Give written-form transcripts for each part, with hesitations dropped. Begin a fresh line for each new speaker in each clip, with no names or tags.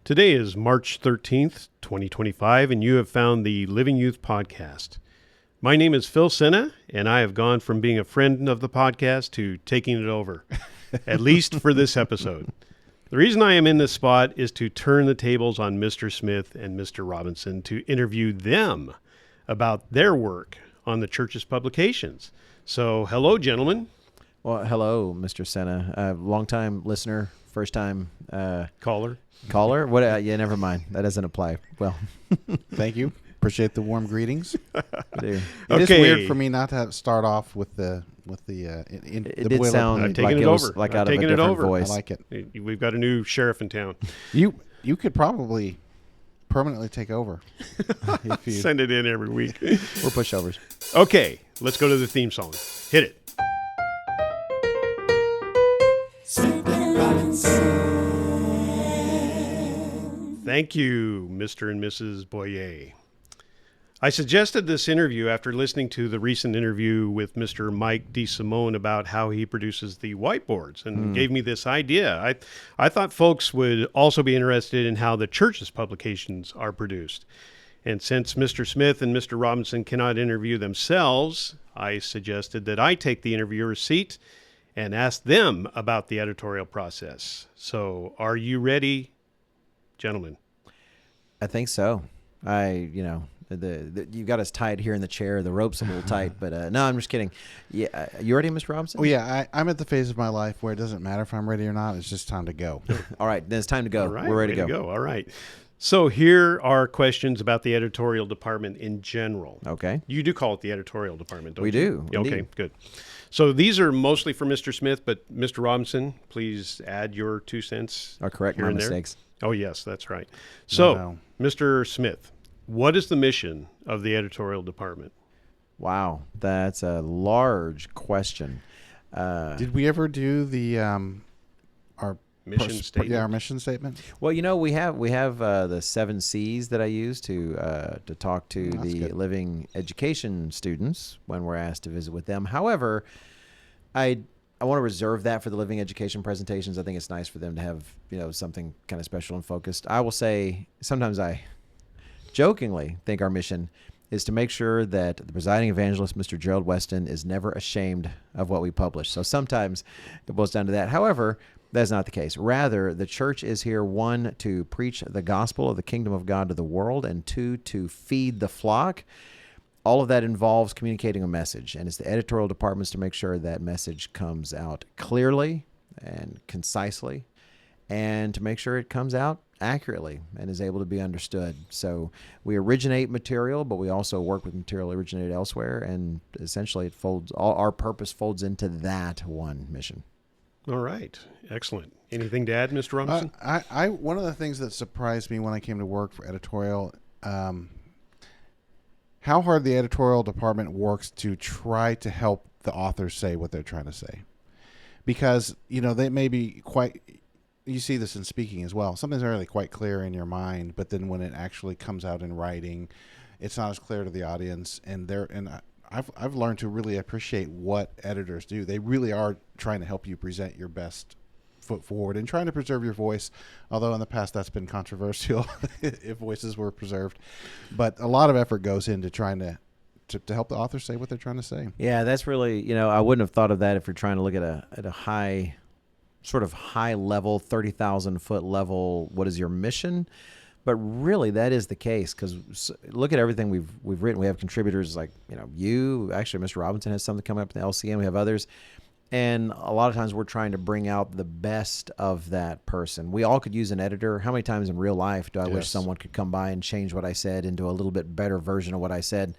Today is March 13th, 2025, and you have found the Living Youth Podcast. My name is Phil Sena, and I have gone from being a friend of the podcast to taking it over, at least for this episode. The reason I am in this spot is to turn the tables on Mr. Smith and Mr. Robinson to interview them about their work on the church's publications. So, hello, gentlemen.
Well, hello, Mr. Sena. Long-time listener, first-time
Caller.
What? Yeah, never mind. That doesn't apply. Well,
thank you. Appreciate the warm greetings.
it
It is weird for me not to start off with the
did sound like it was like out of a different voice.
I like it.
We've got a new sheriff in town.
You could probably permanently take over.
If you send it in every week.
We're pushovers.
Okay, let's go to the theme song. Hit it. Thank you, Mr. and Mrs. Boyer. I suggested this interview after listening to the recent interview with Mr. Mike DeSimone about how he produces the whiteboards and gave me this idea. I thought folks would also be interested in how the church's publications are produced. And since Mr. Smith and Mr. Robinson cannot interview themselves, I suggested that I take the interviewer's seat and ask them about the editorial process. So, are you ready, gentlemen?
I think so. You got us tied here in the chair. The rope's a little tight, but no, I'm just kidding. Yeah, you ready, Mr. Robinson?
Oh yeah, I'm at the phase of my life where it doesn't matter if I'm ready or not. It's just time to go.
All right, then it's time to go.
All right,
we're ready to go.
All right. So here are questions about the editorial department in general.
Okay.
You do call it the editorial department, don't
we
you?
We do.
Okay,
Indeed.
good. So these are mostly for Mr. Smith, but Mr. Robinson, please add your 2 cents.
Or correct
here
my
and there.
mistakes.
Oh, yes, that's right. So,
No.
Mr. Smith, what is the mission of the editorial department?
Wow, that's a large question.
Did we ever do the our
Mission statement?
Yeah, our mission statement.
Well, we have the 7 C's that I use to talk to
That's
the
good.
living education students when we're asked to visit with them. However, I want to reserve that for the living education presentations. I think it's nice for them to have something kind of special and focused. I will say sometimes I jokingly think our mission is to make sure that the presiding evangelist, Mr. Gerald Weston, is never ashamed of what we publish. So sometimes it boils down to that. However, that's not the case. Rather, the church is here, 1, to preach the gospel of the kingdom of God to the world, and 2, to feed the flock. All of that involves communicating a message, and it's the editorial departments to make sure that message comes out clearly and concisely, and to make sure it comes out accurately and is able to be understood. So we originate material, but we also work with material originated elsewhere, and essentially our purpose folds into that one mission.
All right. Excellent. Anything to add, Mr. Robinson?
I one of the things that surprised me when I came to work for editorial, how hard the editorial department works to try to help the authors say what they're trying to say. Because, they may be you see this in speaking as well. Something's really quite clear in your mind, but then when it actually comes out in writing, it's not as clear to the audience. I've learned to really appreciate what editors do. They really are trying to help you present your best foot forward and trying to preserve your voice, although in the past that's been controversial if voices were preserved. But a lot of effort goes into trying to help the author say what they're trying to say.
Yeah, that's really, I wouldn't have thought of that if you're trying to look at a high level, 30,000 foot level, what is your mission? But really, that is the case, because look at everything we've written. We have contributors like you. Actually, Mr. Robinson has something coming up in the LCM. We have others, and a lot of times we're trying to bring out the best of that person. We all could use an editor. How many times in real life do I wish someone could come by and change what I said into a little bit better version of what I said?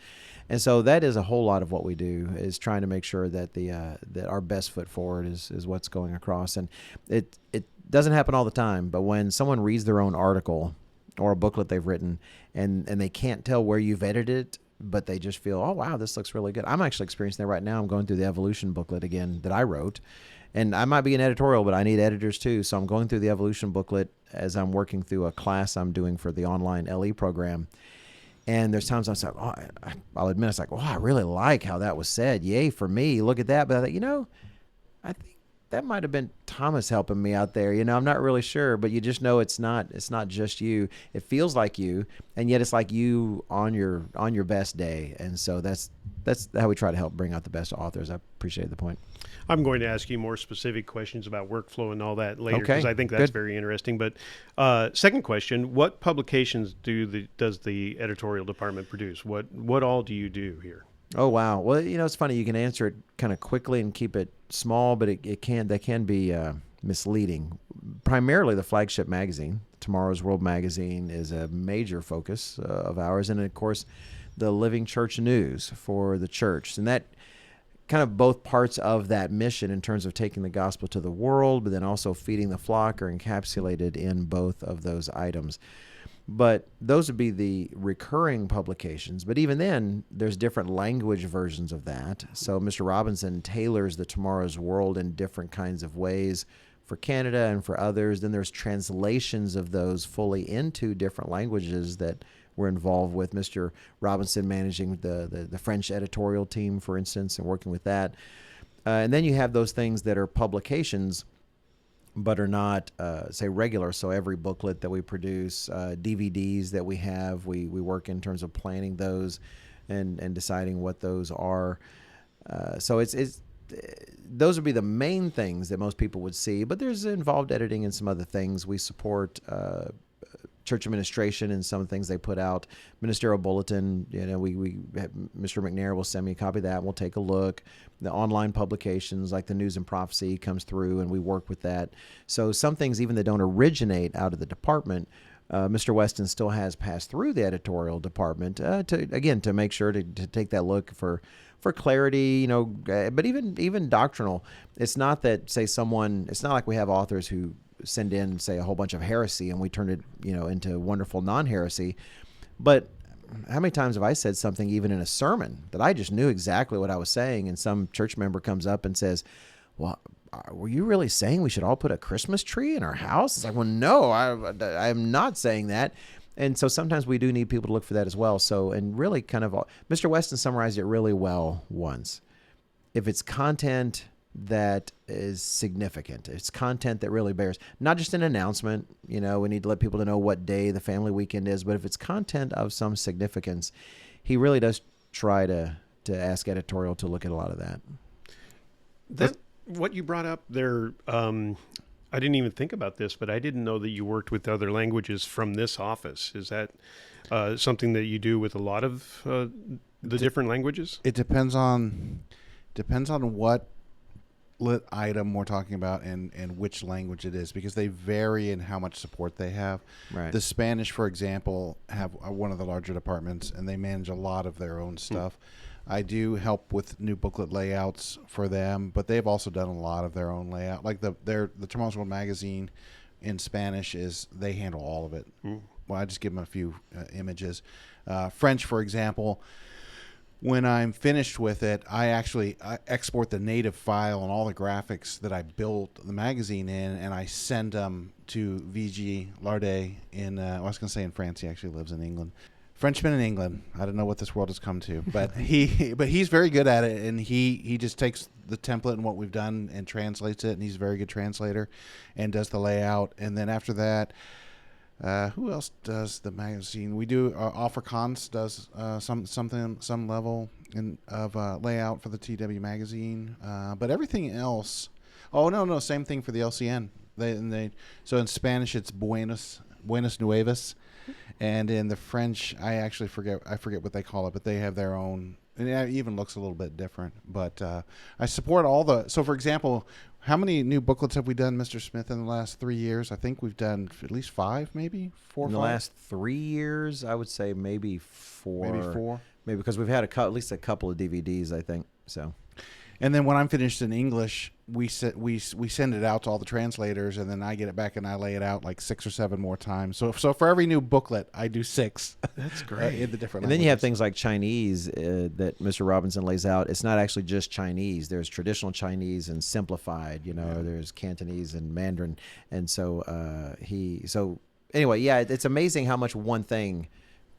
And so that is a whole lot of what we do, is trying to make sure that that our best foot forward is what's going across. And it doesn't happen all the time, but when someone reads their own article or a booklet they've written, and they can't tell where you've edited it, but they just feel, oh, wow, this looks really good. I'm actually experiencing that right now. I'm going through the evolution booklet again that I wrote, and I might be an editorial, but I need editors too. So I'm going through the evolution booklet as I'm working through a class I'm doing for the online LE program. And there's times I was like, I'll admit, I really like how that was said. Yay for me. Look at that. But I thought, I think that might have been Thomas helping me out there. I'm not really sure, but you just know it's not just you. It feels like you, and yet it's like you on your best day. And so that's how we try to help bring out the best authors. I appreciate the point.
I'm going to ask you more specific questions about workflow and all that later,
Okay,
because I think that's
good.
very interesting. But second question: what publications does the editorial department produce? What all do you do here?
Oh wow. Well, it's funny. You can answer it kind of quickly and keep it small, but that can be misleading. Primarily, the flagship magazine, Tomorrow's World magazine, is a major focus of ours, and of course, the Living Church News for the church, and that kind of both parts of that mission in terms of taking the gospel to the world, but then also feeding the flock are encapsulated in both of those items. But those would be the recurring publications. But even then, there's different language versions of that. So Mr. Robinson tailors the Tomorrow's World in different kinds of ways for Canada and for others. Then there's translations of those fully into different languages that we're involved with. Mr. Robinson managing the French editorial team, for instance, and working with that. And then you have those things that are publications but are not, say, regular. So every booklet that we produce, DVDs that we have, we work in terms of planning those and deciding what those are. So it's those would be the main things that most people would see. But there's involved editing and some other things. We support church administration and some things they put out. Ministerial bulletin, we have, Mr. McNair will send me a copy of that and we'll take a look. The online publications like the News and Prophecy comes through and we work with that. So some things, even that don't originate out of the department, Mr. Weston still has passed through the editorial department to make sure to take that look for clarity, but even doctrinal. It's not that, say, it's not like we have authors who send in, say, a whole bunch of heresy and we turn it, into wonderful non-heresy. But how many times have I said something even in a sermon that I just knew exactly what I was saying, and some church member comes up and says, well, were you really saying we should all put a Christmas tree in our house? It's like, well, no, I'm not saying that. And so sometimes we do need people to look for that as well. So, and really kind of, Mr. Weston summarized it really well once. If it's content that is significant, it's content that really bears, not just an announcement, we need to let people to know what day the family weekend is, but if it's content of some significance, he really does try to ask editorial to look at a lot of that.
What you brought up there, I didn't even think about this, but I didn't know that you worked with other languages from this office. Is that something that you do with a lot of the different languages?
It depends on what lit item we're talking about and which language it is, because they vary in how much support they have.
Right.
The Spanish, for example, have one of the larger departments, and they manage a lot of their own stuff. I do help with new booklet layouts for them, but they've also done a lot of their own layout. Like the Tomorrow's World magazine in Spanish they handle all of it. Well, I just give them a few images. French, for example, when I'm finished with it, I export the native file and all the graphics that I built the magazine in, and I send them to VG Lardet I was going to say in France. He actually lives in England. Frenchman in England. I don't know what this world has come to, but he's very good at it, and he just takes the template and what we've done and translates it, and he's a very good translator and does the layout. And then after that, who else does the magazine? We do Afrikaans does some level of layout for the TW magazine, but everything else. Oh no, same thing for the LCN. So in Spanish it's Buenos Nuevas, and in the French I forget what they call it, but they have their own. And it even looks a little bit different. But I support all the. So for example, how many new booklets have we done, Mr. Smith, in the last 3 years? I think we've done at least 5, maybe 4.
In the last 3 years, I would say maybe 4.
Maybe 4.
Maybe because we've had at least a couple of DVDs, I think. So.
And then when I'm finished in English, we send it out to all the translators, and then I get it back and I lay it out like 6 or 7 more times. So for every new booklet, I do 6.
That's great.
In the different.
And then you have things like Chinese that Mr. Robinson lays out. It's not actually just Chinese. There's traditional Chinese and simplified. There's Cantonese and Mandarin, and so anyway, yeah, it's amazing how much one thing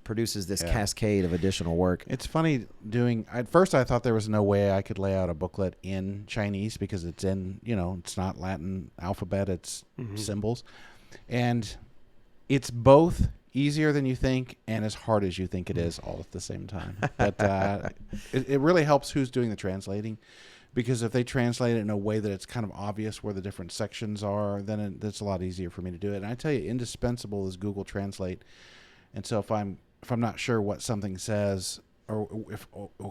produces this
Yeah.
cascade of additional work.
It's funny doing. At first, I thought there was no way I could lay out a booklet in Chinese because it's in, it's not Latin alphabet; it's symbols, and it's both easier than you think and as hard as you think it is, all at the same time. But it really helps who's doing the translating, because if they translate it in a way that it's kind of obvious where the different sections are, then it's a lot easier for me to do it. And I tell you, indispensable is Google Translate. And so if I'm not sure what something says, or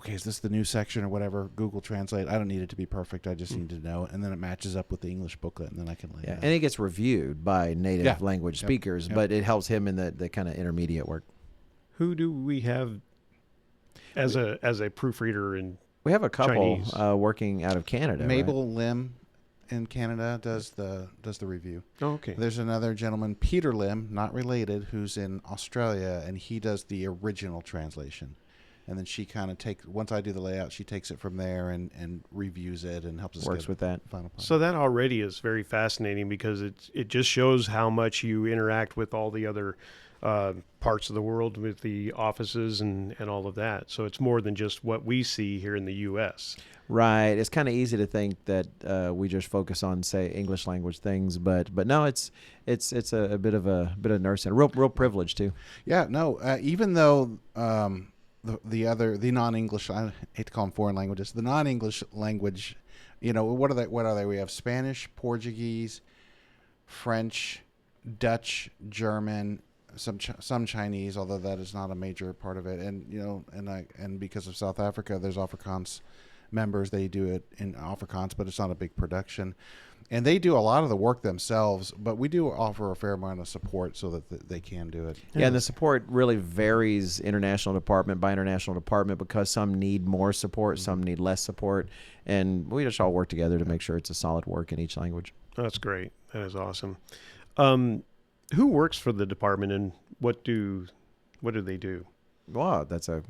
is this the new section or whatever, Google Translate, I don't need it to be perfect. I just need to know it. And then it matches up with the English booklet, and then I can lay it out.
And it gets reviewed by native
Yeah.
language
Yep.
speakers,
Yep.
but it helps him in the kind of intermediate work.
Who do we have as a proofreader in
We have a couple
Chinese?
working out of Canada. right?
Mabel Lim in Canada does the review.
Oh, okay.
There's another gentleman, Peter Lim, not related, who's in Australia, and he does the original translation. And then she kind of once I do the layout, she takes it from there and reviews it and helps us
Works
get
with that.
final product.
So that already is very fascinating, because it just shows how much you interact with all the other parts of the world, with the offices and all of that. So it's more than just what we see here in the U.S.
Right. It's kind of easy to think that we just focus on, say, English language things, but no, it's a bit of nursing, real privilege too.
Yeah, no, even though the non-English, I hate to call them foreign languages, the non-English language, what are they? We have Spanish, Portuguese, French, Dutch, German, some Chinese, although that is not a major part of it. And and because of South Africa, there's Afrikaans members. They do it in Afrikaans, but it's not a big production. And they do a lot of the work themselves, but we do offer a fair amount of support so that they can do it.
Yeah, and the support really varies international department by international department, because some need more support, some need less support, and we just all work together to make sure it's a solid work in each language.
That's great. That is awesome. Who works for the department, and what do they do?
Wow, that's a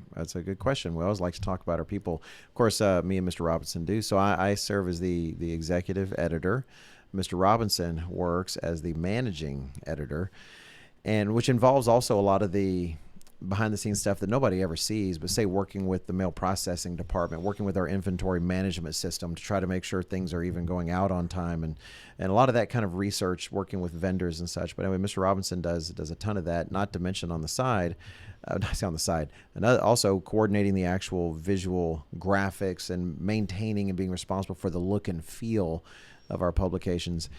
good question. We always like to talk about our people. Of course, me and Mr. Robinson do. So I serve as the executive editor. Mr. Robinson works as the managing editor, and which involves also a lot of the behind-the-scenes stuff that nobody ever sees, but say working with the mail processing department, working with our inventory management system to try to make sure things are even going out on time, and a lot of that kind of research, working with vendors and such. But anyway, Mr. Robinson does a ton of that, not to mention on the side, and also coordinating the actual visual graphics and maintaining and being responsible for the look and feel of our publications.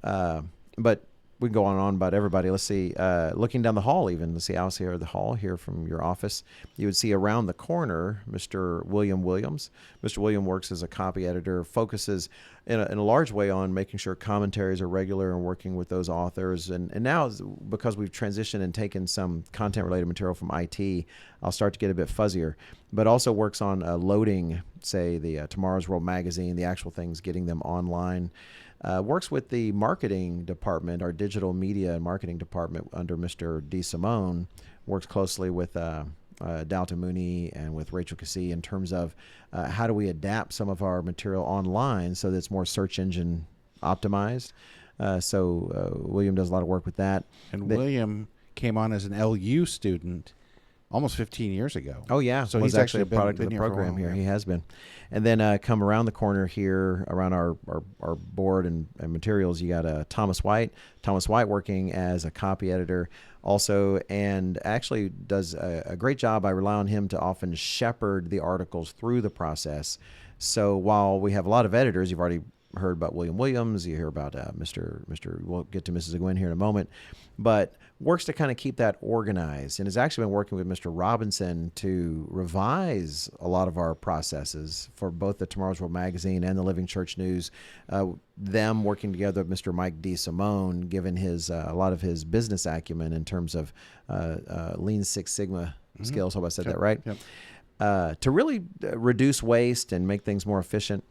But we can go on and on about everybody. Let's see, looking down the hall even, let's see, out here the hall here from your office, you would see around the corner Mr. William Williams. Mr. William works as a copy editor, focuses in a large way on making sure commentaries are regular and working with those authors. And now, because we've transitioned and taken some content-related material from IT, I'll start to get a bit fuzzier, but also works on loading, say, the Tomorrow's World magazine, the actual things, getting them online. Works with the marketing department, our digital media and marketing department under Mr. DeSimone. Works closely with Dalton Mooney and with Rachel Cassie in terms of how do we adapt some of our material online so that it's more search engine optimized. So William does a lot of work with that.
And William came on as an LU student almost 15 years ago.
Oh, yeah.
So
was
he's
actually a
been
product of the
here for a
program
while,
here.
yeah.
He has been. And then come around the corner here, around our board and materials, you got Thomas White. Thomas White working as a copy editor also, and actually does a great job. I rely on him to often shepherd the articles through the process. So while we have a lot of editors, you've already heard about William Williams, you hear about Mr. We'll get to Mrs. Gwen here in a moment, but works to kind of keep that organized, and has actually been working with Mr. Robinson to revise a lot of our processes for both the Tomorrow's World magazine and the Living Church News. Them working together with Mr. Mike DeSimone, given his a lot of his business acumen in terms of Lean Six Sigma skills. Hope I said that right.
Yep.
To really reduce waste and make things more efficient.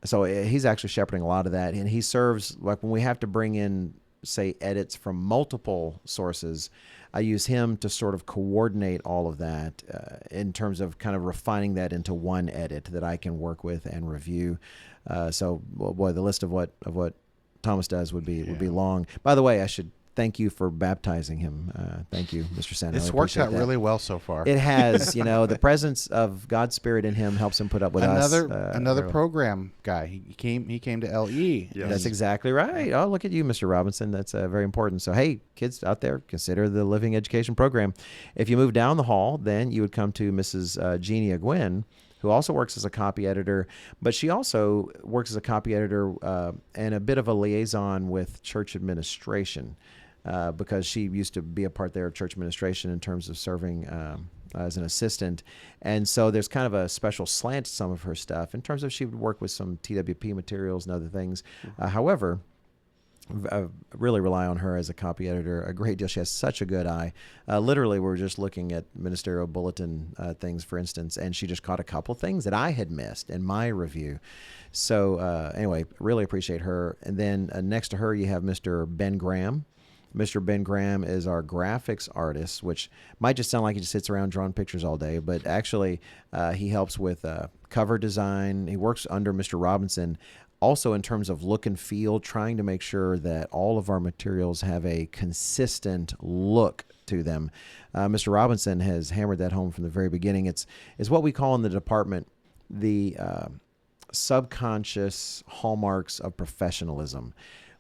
So he's actually shepherding a lot of that, and he serves, like when we have to bring in, say, edits from multiple sources, I use him to sort of coordinate all of that in terms of kind of refining that into one edit that I can work with and review. So, boy, the list of what Thomas does would be long. By the way, I should thank you for baptizing him. Thank you, Mr. Sena.
It's
I
worked
appreciate
out
that.
really well so far.
It has, the presence of God's Spirit in him helps him put up with
another
us.
another program guy. He came to LE.
Yes.
That's exactly right. Oh, look at you, Mr. Robinson. That's very important. So, hey, kids out there, consider the Living Education Program. If you move down the hall, then you would come to Mrs. Jeannie Gwynn, who also works as a copy editor, but she also works as a copy editor and a bit of a liaison with church administration because she used to be a part there of church administration in terms of serving as an assistant. And so there's kind of a special slant to some of her stuff in terms of she would work with some TWP materials and other things. However, I really rely on her as a copy editor a great deal. She has such a good eye. Literally, we were just looking at ministerial bulletin things, for instance, and she just caught a couple things that I had missed in my review. So anyway, really appreciate her. And then next to her, you have Mr. Ben Graham. Mr. Ben Graham is our graphics artist, which might just sound like he just sits around drawing pictures all day, but actually he helps with cover design. He works under Mr. Robinson. Also, in terms of look and feel, trying to make sure that all of our materials have a consistent look to them. Mr. Robinson has hammered that home from the very beginning. It's what we call in the department the subconscious hallmarks of professionalism,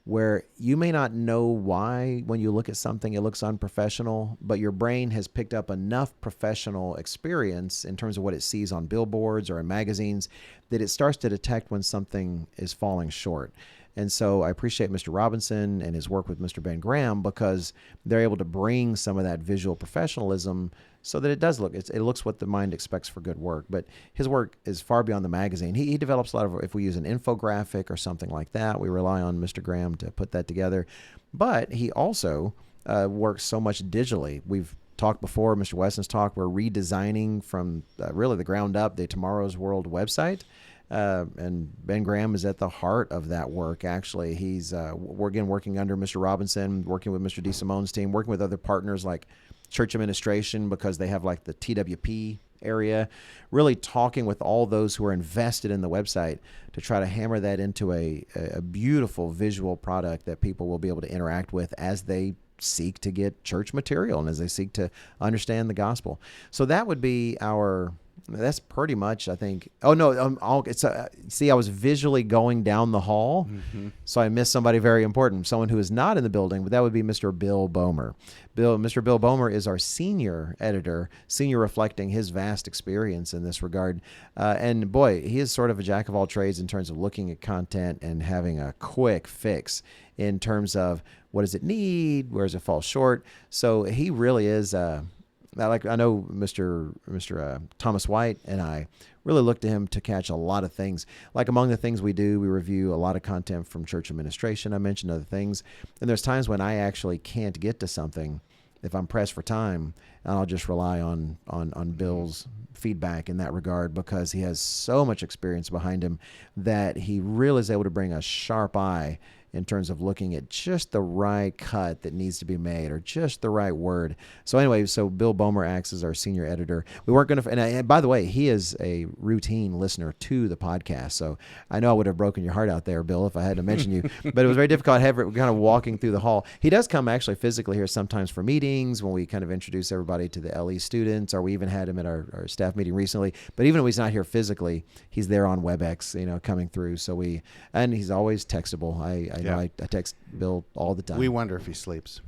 where you may not know why when you look at something it looks unprofessional, but your brain has picked up enough professional experience in terms of what it sees on billboards or in magazines that it starts to detect when something is falling short. And so I appreciate Mr. Robinson and his work with Mr. Ben Graham because they're able to bring some of that visual professionalism so that it does look, it looks what the mind expects for good work. But his work is far beyond the magazine. He develops a lot of, if we use an infographic or something like that, we rely on Mr. Graham to put that together. But he also works so much digitally. We've talked before, Mr. Weston's talked, we're redesigning from really the ground up the Tomorrow's World website. And Ben Graham is at the heart of that work, actually. He's, working under Mr. Robinson, working with Mr. DeSimone's team, working with other partners like church administration because they have like the TWP area, really talking with all those who are invested in the website to try to hammer that into a beautiful visual product that people will be able to interact with as they seek to get church material and as they seek to understand the gospel. So that would be that's pretty much, I think. Oh no, see, I was visually going down the hall, so I missed somebody very important, someone who is not in the building, but that would be Mr. Bill Bomer. Mr. Bill Bomer is our senior editor, reflecting his vast experience in this regard. And boy, he is sort of a jack of all trades in terms of looking at content and having a quick fix in terms of what does it need, where does it fall short. So he really is. I know Mr. Thomas White and I really look to him to catch a lot of things. Like among the things we do, we review a lot of content from church administration. I mentioned other things. And there's times when I actually can't get to something if I'm pressed for time, and I'll just rely on Bill's feedback in that regard because he has so much experience behind him that he really is able to bring a sharp eye in terms of looking at just the right cut that needs to be made or just the right word. So anyway, Bill Bomer acts as our senior editor. We weren't going to, and by the way, he is a routine listener to the podcast. So I know I would have broken your heart out there, Bill, if I had to mention you, but it was very difficult kind of walking through the hall. He does come actually physically here sometimes for meetings when we kind of introduce everybody to the LE students, or we even had him at our staff meeting recently. But even when he's not here physically, he's there on WebEx, coming through. And he's always textable. I text Bill all the time.
We wonder if he sleeps.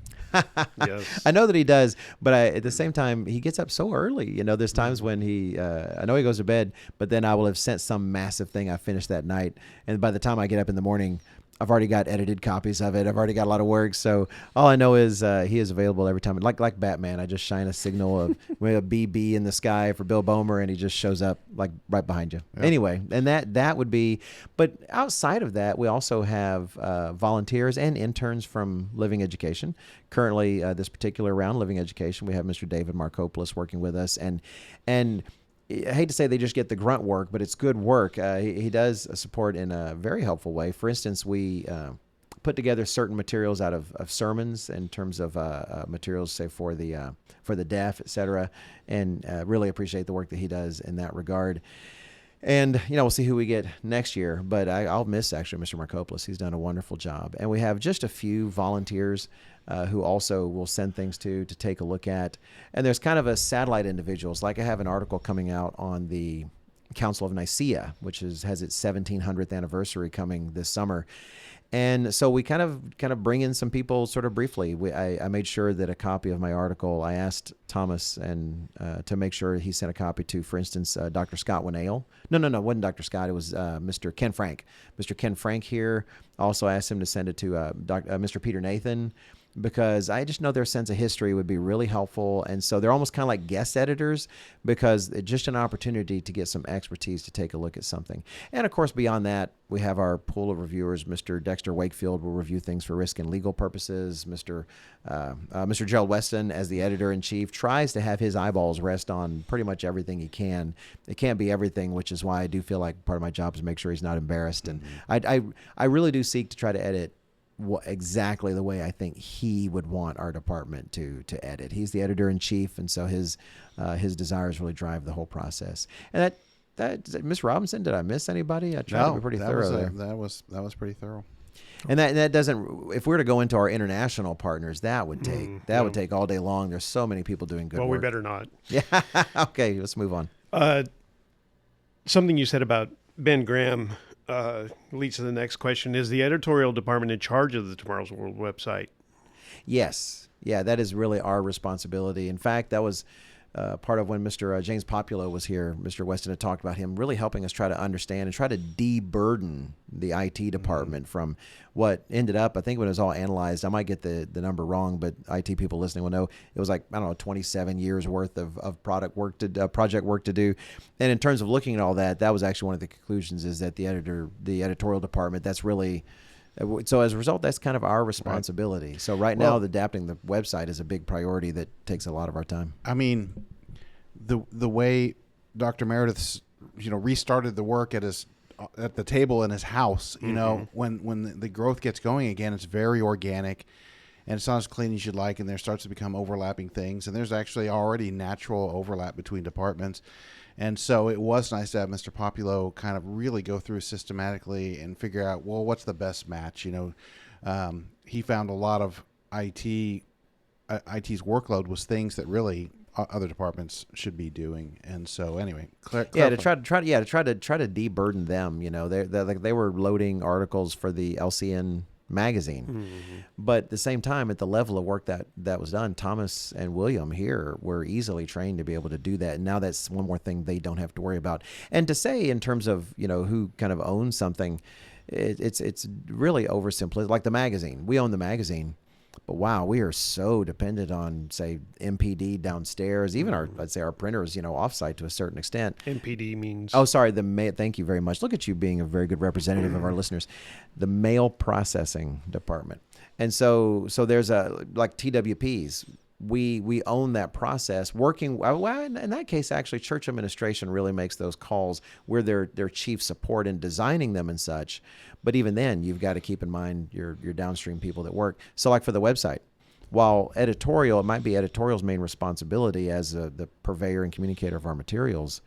Yes.
I know that he does, but at the same time, he gets up so early. There's times when I know he goes to bed, but then I will have sent some massive thing I finished that night. And by the time I get up in the morning, I've already got edited copies of it. I've already got a lot of work. So all I know is he is available every time. Like Batman, I just shine a signal of a BB in the sky for Bill Bomer, and he just shows up like right behind you. Yep. Anyway, and that would be. But outside of that, we also have volunteers and interns from Living Education. Currently, this particular round, Living Education, we have Mr. David Markopoulos working with us, and I hate to say they just get the grunt work, but it's good work. He does support in a very helpful way. For instance, we put together certain materials out of sermons in terms of materials, say for the deaf, etc., and really appreciate the work that he does in that regard. And, we'll see who we get next year. But I'll miss, actually, Mr. Markopoulos. He's done a wonderful job. And we have just a few volunteers who also will send things to take a look at. And there's kind of a satellite individuals. Like I have an article coming out on the Council of Nicaea, which has its 1700th anniversary coming this summer. And so we kind of bring in some people sort of briefly. I made sure that a copy of my article, I asked Thomas and to make sure he sent a copy to, for instance, Dr. Scott Winnail. No, it wasn't Dr. Scott. It was Mr. Ken Frank. Mr. Ken Frank here. Also asked him to send it to Mr. Peter Nathan, because I just know their sense of history would be really helpful. And so they're almost kind of like guest editors, because it's just an opportunity to get some expertise to take a look at something. And of course, beyond that, we have our pool of reviewers. Mr. Dexter Wakefield will review things for risk and legal purposes. Mr. Gerald Weston, as the editor-in-chief, tries to have his eyeballs rest on pretty much everything he can. It can't be everything, which is why I do feel like part of my job is to make sure he's not embarrassed. And I really do seek to try to edit exactly the way I think he would want our department to edit. He's the editor-in-chief, and so his desires really drive the whole process. And that Miss Robinson, did I miss anybody? I tried to be pretty thorough there.
That was pretty thorough.
And that doesn't. If we were to go into our international partners, that would take all day long. There's so many people doing good work.
Well, we better not.
Yeah. Okay, let's move on.
Something you said about Ben Graham leads to the next question. Is the editorial department in charge of the Tomorrow's World website?
Yes. Yeah, that is really our responsibility. In fact, that was part of when Mr. James Populo was here. Mr. Weston had talked about him really helping us try to understand and try to de-burden the IT department from what ended up, I think when it was all analyzed, I might get the number wrong, but IT people listening will know, it was like, 27 years worth of project work to do. And in terms of looking at all that, that was actually one of the conclusions, is that the editorial department, that's really, so as a result, that's kind of our responsibility. Right. So now, adapting the website is a big priority that takes a lot of our time.
I mean, the way Dr. Meredith, restarted the work at the table in his house, when the growth gets going again, it's very organic, and it's not as clean as you'd like, and there starts to become overlapping things, and there's actually already natural overlap between departments. And so it was nice to have Mr. Populo kind of really go through systematically and figure out, well, what's the best match? He found a lot of IT's workload was things that really other departments should be doing. And so anyway,
to try to de-burden them. They were loading articles for the LCN magazine, but at the same time, at the level of work that was done, Thomas and William here were easily trained to be able to do that. And now that's one more thing they don't have to worry about. And to say in terms of who kind of owns something, it's really oversimplistic. Like the magazine, we own the magazine, but wow, we are so dependent on, say, MPD downstairs, even our printers, offsite to a certain extent.
MPD means?
Oh, sorry. Thank you very much. Look at you being a very good representative of our listeners. The mail processing department. And so there's like TWPs. We own that process. Working in that case, actually, church administration really makes those calls. We're their chief support in designing them and such. But even then, you've got to keep in mind your downstream people that work. So, like for the website, while editorial, it might be editorial's main responsibility as the purveyor and communicator of our materials.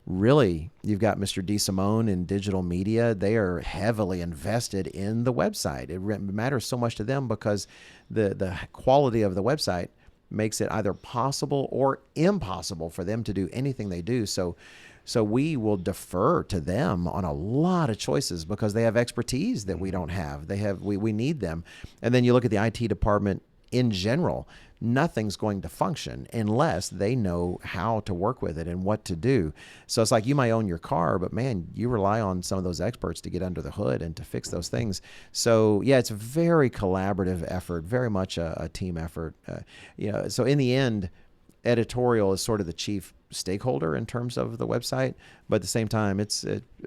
Really, you've got Mr. DeSimone in digital media. They are heavily invested in the website. It matters so much to them because the quality of the website makes it either possible or impossible for them to do anything they do. So we will defer to them on a lot of choices because they have expertise that we don't have. We need them. And then you look at the IT department in general, nothing's going to function unless they know how to work with it and what to do. So it's like you might own your car, but man, you rely on some of those experts to get under the hood and to fix those things. So yeah, it's a very collaborative effort, very much a team effort. So in the end, editorial is sort of the chief stakeholder in terms of the website, but at the same time,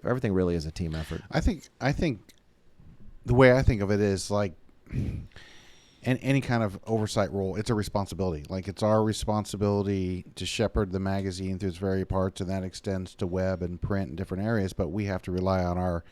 everything really is a team effort.
I think the way I think of it is like, and any kind of oversight role, it's a responsibility. Like it's our responsibility to shepherd the magazine through its various parts, and that extends to web and print and different areas. But we have to rely on our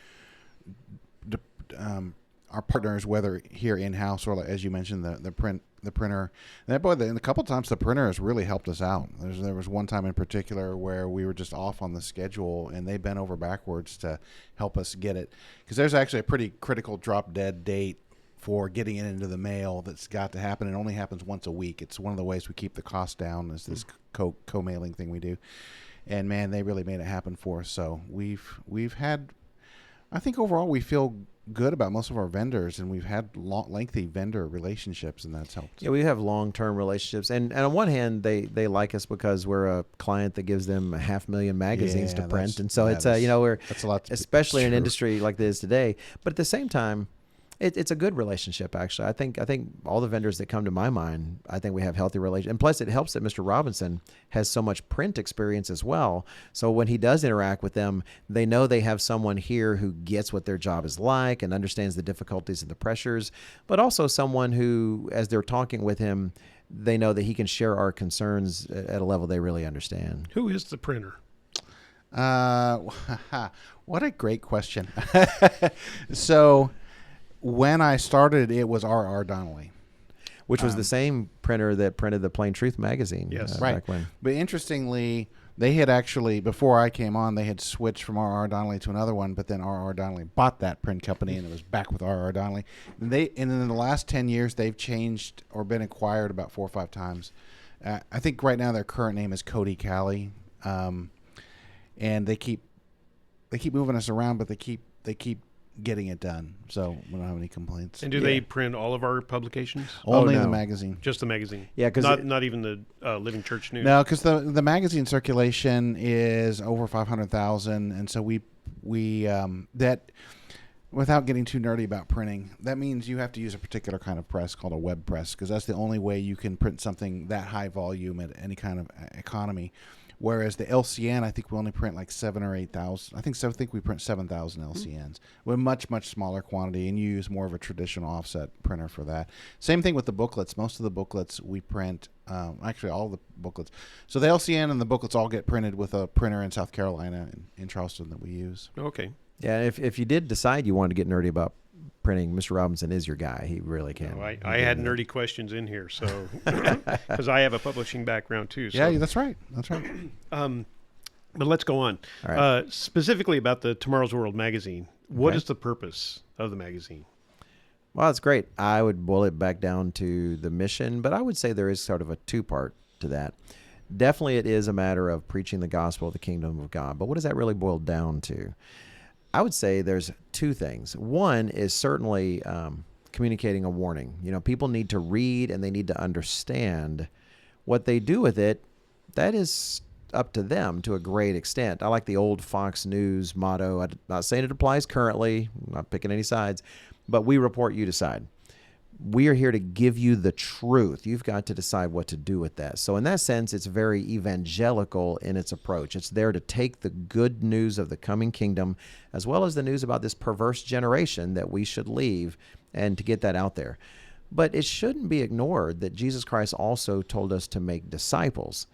partners, whether here in house or, like, as you mentioned, the print the printer. And a couple times the printer has really helped us out. There was one time in particular where we were just off on the schedule, and they bent over backwards to help us get it, because there's actually a pretty critical drop dead date for getting it into the mail that's got to happen. It only happens once a week. It's one of the ways we keep the cost down, is this co-mailing thing we do. And man, they really made it happen for us. So we've had, I think overall we feel good about most of our vendors, and we've had lengthy vendor relationships, and that's helped.
Yeah, we have long-term relationships, and on one hand, they like us because we're a client that gives them 500,000 magazines to print, and so it's we're
that's a lot,
especially in an industry like this today. But at the same time, it's a good relationship, actually. I think all the vendors that come to my mind, I think we have healthy relations. And plus, it helps that Mr. Robinson has so much print experience as well. So when he does interact with them, they know they have someone here who gets what their job is like and understands the difficulties and the pressures, but also someone who, as they're talking with him, they know that he can share our concerns at a level they really understand.
Who is the printer?
What a great question. So when I started, it was R.R. Donnelly,
which was the same printer that printed the Plain Truth magazine.
Yes.
Right.
Back when.
But interestingly, they had actually, before I came on, they had switched from R.R. Donnelly to another one, but then R.R. Donnelly bought that print company, and it was back with R.R. Donnelly. And in the last 10 years, they've changed or been acquired about 4 or 5 times. I think right now their current name is Cody Cali, and they keep moving us around, but they keep getting it done, so we don't have any complaints.
And do they print all of our publications?
Only
no.
the magazine.
Just the magazine?
Yeah, because
not even the Living Church News?
No, because the magazine circulation is over 500,000, and so we that, without getting too nerdy about printing, that means you have to use a particular kind of press called a web press, because that's the only way you can print something that high volume at any kind of economy. Whereas the LCN, I think we only print like 7,000 or 8,000. I think we print 7,000 LCNs with much, much smaller quantity, and you use more of a traditional offset printer for that. Same thing with the booklets. Most of the booklets we print, actually all the booklets. So the LCN and the booklets all get printed with a printer in South Carolina, in Charleston, that we use.
Okay.
Yeah, if you did decide you wanted to get nerdy about printing, Mr. Robinson is your guy. He really can.
No, I had nerdy questions in here, so because I have a publishing background too. So.
Yeah, that's right. That's right.
But let's go on.
All right.
Specifically about the Tomorrow's World magazine. What is the purpose of the magazine?
Well, it's great. I would boil it back down to the mission, but I would say there is sort of a two-part to that. Definitely it is a matter of preaching the gospel of the kingdom of God, but what does that really boil down to? I would say there's two things. One is certainly communicating a warning. People need to read and they need to understand what they do with it. That is up to them to a great extent. I like the old Fox News motto. I'm not saying it applies currently. I'm not picking any sides, but we report, you decide. We are here to give you the truth. You've got to decide what to do with that. So in that sense, it's very evangelical in its approach. It's there to take the good news of the coming kingdom, as well as the news about this perverse generation that we should leave, and to get that out there. But it shouldn't be ignored that Jesus Christ also told us to make disciples.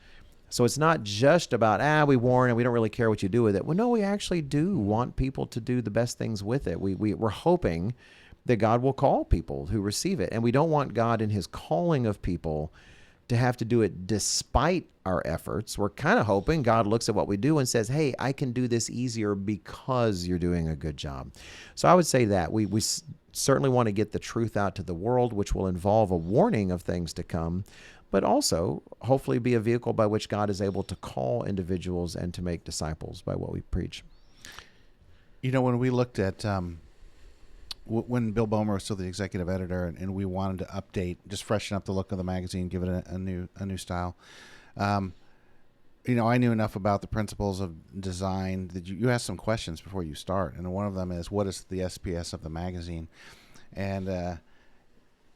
So it's not just about, we warn and we don't really care what you do with it. Well, no, we actually do want people to do the best things with it. We're hoping that God will call people who receive it. And we don't want God in his calling of people to have to do it despite our efforts. We're kind of hoping God looks at what we do and says, hey, I can do this easier because you're doing a good job. So I would say that we certainly want to get the truth out to the world, which will involve a warning of things to come, but also hopefully be a vehicle by which God is able to call individuals and to make disciples by what we preach.
When we looked at when Bill Bomer was still the executive editor, and we wanted to update, just freshen up the look of the magazine, give it a new style. I knew enough about the principles of design that you ask some questions before you start, and one of them is, what is the SPS of the magazine? And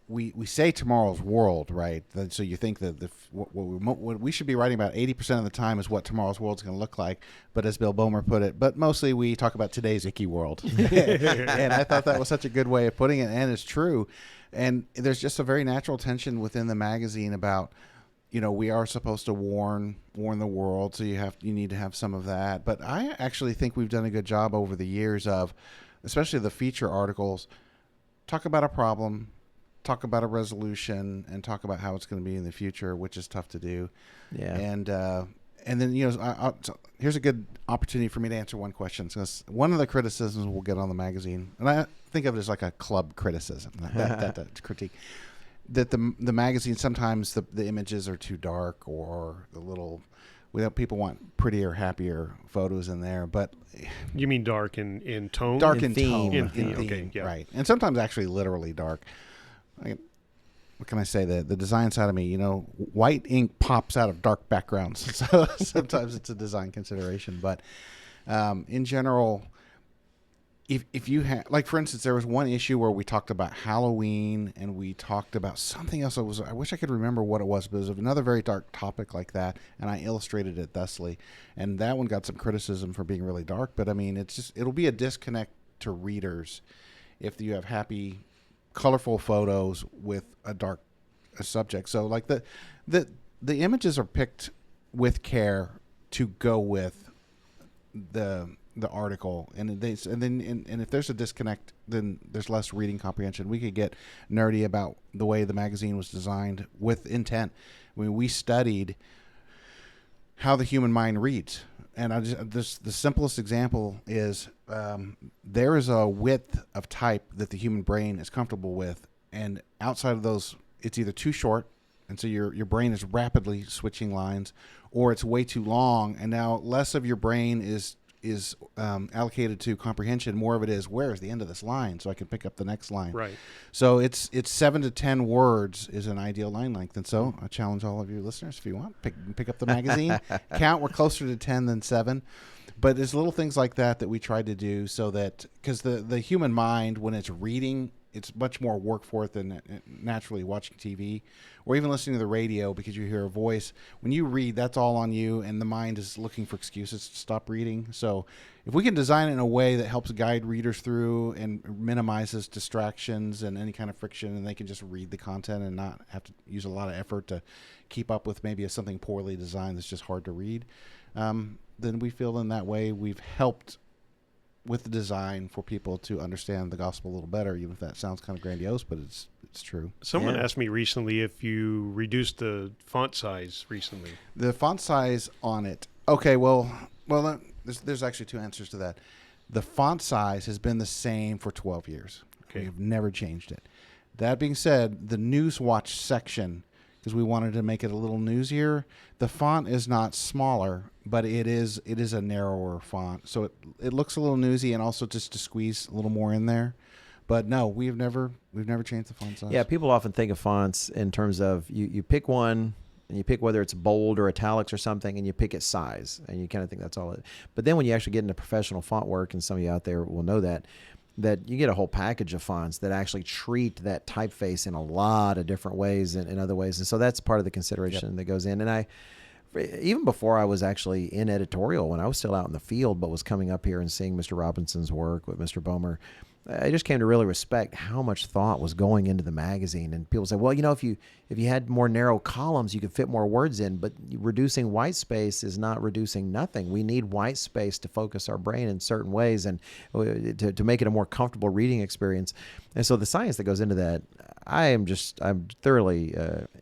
we say Tomorrow's World, right? So you think that what we should be writing about 80% of the time is what Tomorrow's World is going to look like. But as Bill Bomer put it, but mostly we talk about today's icky world. And I thought that was such a good way of putting it, and it's true. And there's just a very natural tension within the magazine about, we are supposed to warn the world, so you need to have some of that. But I actually think we've done a good job over the years of, especially the feature articles, talk about a problem, talk about a resolution and talk about how it's going to be in the future, which is tough to do.
Yeah.
And then, you know, so here's a good opportunity for me to answer one question. Because one of the criticisms we'll get on the magazine, and I think of it as like a club criticism, that critique, that the magazine, sometimes the images are too dark or a little, people want prettier, happier photos in there. But
You mean dark in tone?
dark in
theme.
tone,
In theme,
theme,
okay, yeah.
right. And sometimes actually literally dark. What can I say? The design side of me, you know, white ink pops out of dark backgrounds. So sometimes it's a design consideration. But in general, if you have, like, for instance, there was one issue where we talked about Halloween and we talked about something else. I wish I could remember what it was, but it was another very dark topic like that, and I illustrated it thusly. And that one got some criticism for being really dark. But I mean, it'll be a disconnect to readers if you have happy, colorful photos with a dark subject. So like the images are picked with care to go with the article, and if there's a disconnect, then there's less reading comprehension. We could get nerdy about the way the magazine was designed with intent. I mean, we studied how the human mind reads. And the simplest example is there is a width of type that the human brain is comfortable with, and outside of those, it's either too short, and so your brain is rapidly switching lines, or it's way too long, and now less of your brain is allocated to comprehension. More of it is, where is the end of this line, so I can pick up the next line.
Right.
So it's 7 to 10 words is an ideal line length, and so I challenge all of you listeners, if you want, pick up the magazine, count. We're closer to 10 than 7, but there's little things like that we tried to do, so that, because the human mind, when it's reading, it's much more work for it than naturally watching TV or even listening to the radio, because you hear a voice. When you read, that's all on you, and the mind is looking for excuses to stop reading. So if we can design it in a way that helps guide readers through and minimizes distractions and any kind of friction, and they can just read the content and not have to use a lot of effort to keep up with maybe something poorly designed that's just hard to read, then we feel in that way we've helped with the design for people to understand the gospel a little better, even if that sounds kind of grandiose, but it's true.
Someone asked me recently if you reduced the font size recently.
The font size on it. Okay, well, there's actually two answers to that. The font size has been the same for 12 years.
Okay.
We've never changed it. That being said, the News Watch section, because we wanted to make it a little newsier, the font is not smaller, but it is a narrower font. So it looks a little newsy, and also just to squeeze a little more in there. But no, we've never changed the font size.
Yeah, people often think of fonts in terms of you pick one, and you pick whether it's bold or italics or something, and you pick its size, and you kind of think that's all it. But then when you actually get into professional font work, and some of you out there will know that you get a whole package of fonts that actually treat that typeface in a lot of different ways and in other ways. And so that's part of the consideration that goes in. And even before I was actually in editorial, when I was still out in the field, but was coming up here and seeing Mr. Robinson's work with Mr. Bomer, I just came to really respect how much thought was going into the magazine. And people say, well, you know, if you had more narrow columns, you could fit more words in, but reducing white space is not reducing nothing. We need white space to focus our brain in certain ways and to make it a more comfortable reading experience. And so the science that goes into that, I'm thoroughly